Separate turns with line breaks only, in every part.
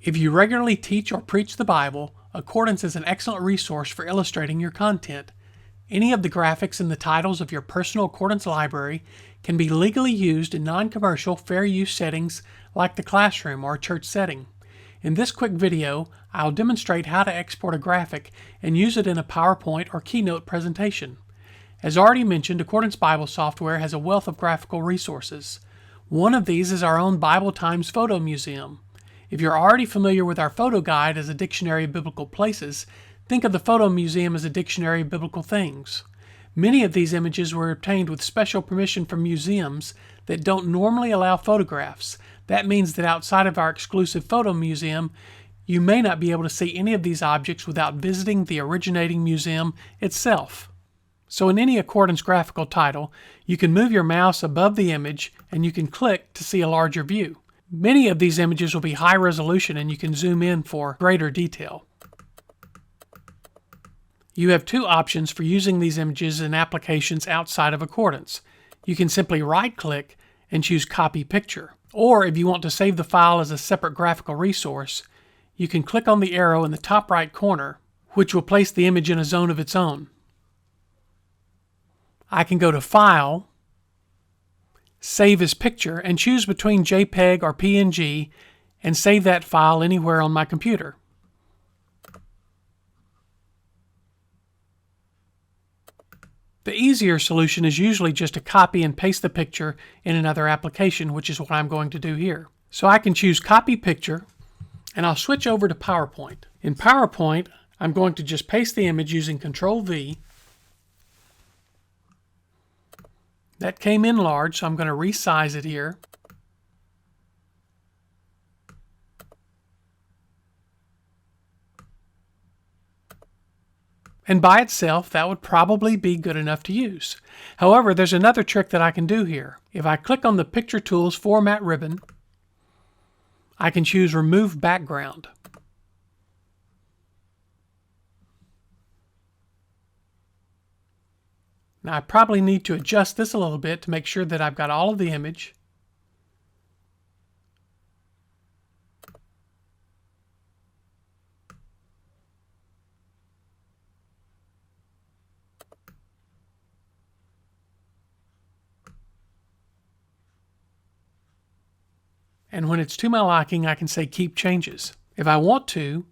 If you regularly teach or preach the Bible, Accordance is an excellent resource for illustrating your content. Any of the graphics in the titles of your personal Accordance library can be legally used in non-commercial, fair use settings like the classroom or church setting. In this quick video, I'll demonstrate how to export a graphic and use it in a PowerPoint or Keynote presentation. As already mentioned, Accordance Bible software has a wealth of graphical resources. One of these is our own Bible Times PhotoMuseum. If you're already familiar with our photo guide as a dictionary of biblical places, think of the PhotoMuseum as a dictionary of biblical things. Many of these images were obtained with special permission from museums that don't normally allow photographs. That means that outside of our exclusive PhotoMuseum, you may not be able to see any of these objects without visiting the originating museum itself. So in any Accordance graphical title, you can move your mouse above the image and you can click to see a larger view. Many of these images will be high resolution and you can zoom in for greater detail. You have two options for using these images in applications outside of Accordance. You can simply right-click and choose Copy Picture. Or if you want to save the file as a separate graphical resource, you can click on the arrow in the top right corner, which will place the image in a zone of its own. I can go to File, Save as Picture, and choose between JPEG or PNG and save that file anywhere on my computer. The easier solution is usually just to copy and paste the picture in another application, which is what I'm going to do here. So I can choose Copy Picture, and I'll switch over to PowerPoint. In PowerPoint, I'm going to just paste the image using Control-V. That came in large, so I'm going to resize it here. And by itself, that would probably be good enough to use. However, there's another trick that I can do here. If I click on the Picture Tools Format ribbon, I can choose Remove Background. Now I probably need to adjust this a little bit to make sure that I've got all of the image. And when it's to my liking, I can say Keep Changes. If I want to,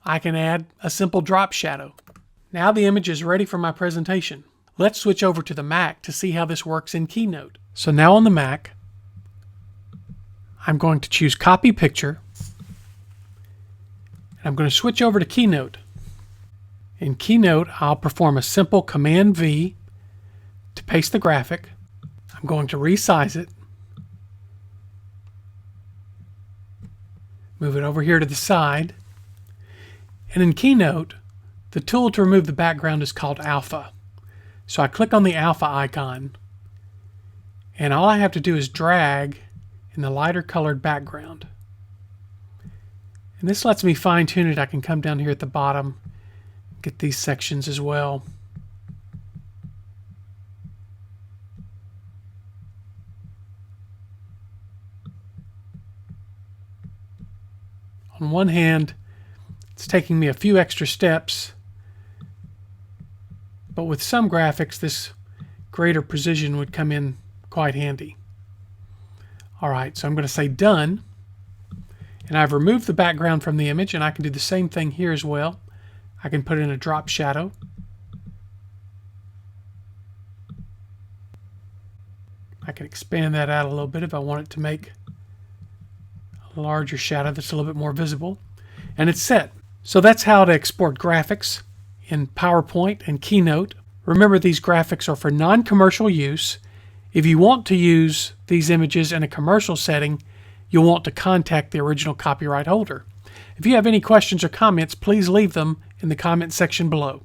I can add a simple drop shadow. Now the image is ready for my presentation. Let's switch over to the Mac to see how this works in Keynote. So now on the Mac, I'm going to choose Copy Picture, and I'm going to switch over to Keynote. In Keynote, I'll perform a simple Command-V to paste the graphic. I'm going to resize it, move it over here to the side, and in Keynote, the tool to remove the background is called Alpha. So I click on the alpha icon, and all I have to do is drag in the lighter colored background. And this lets me fine tune it. I can come down here at the bottom, get these sections as well. On one hand, it's taking me a few extra steps, but with some graphics, this greater precision would come in quite handy. All right, so I'm going to say Done, and I've removed the background from the image, and I can do the same thing here as well. I can put in a drop shadow. I can expand that out a little bit if I want it to make a larger shadow that's a little bit more visible. And it's set. So that's how to export graphics in PowerPoint and Keynote. Remember, these graphics are for non-commercial use. If you want to use these images in a commercial setting, you'll want to contact the original copyright holder. If you have any questions or comments, please leave them in the comment section below.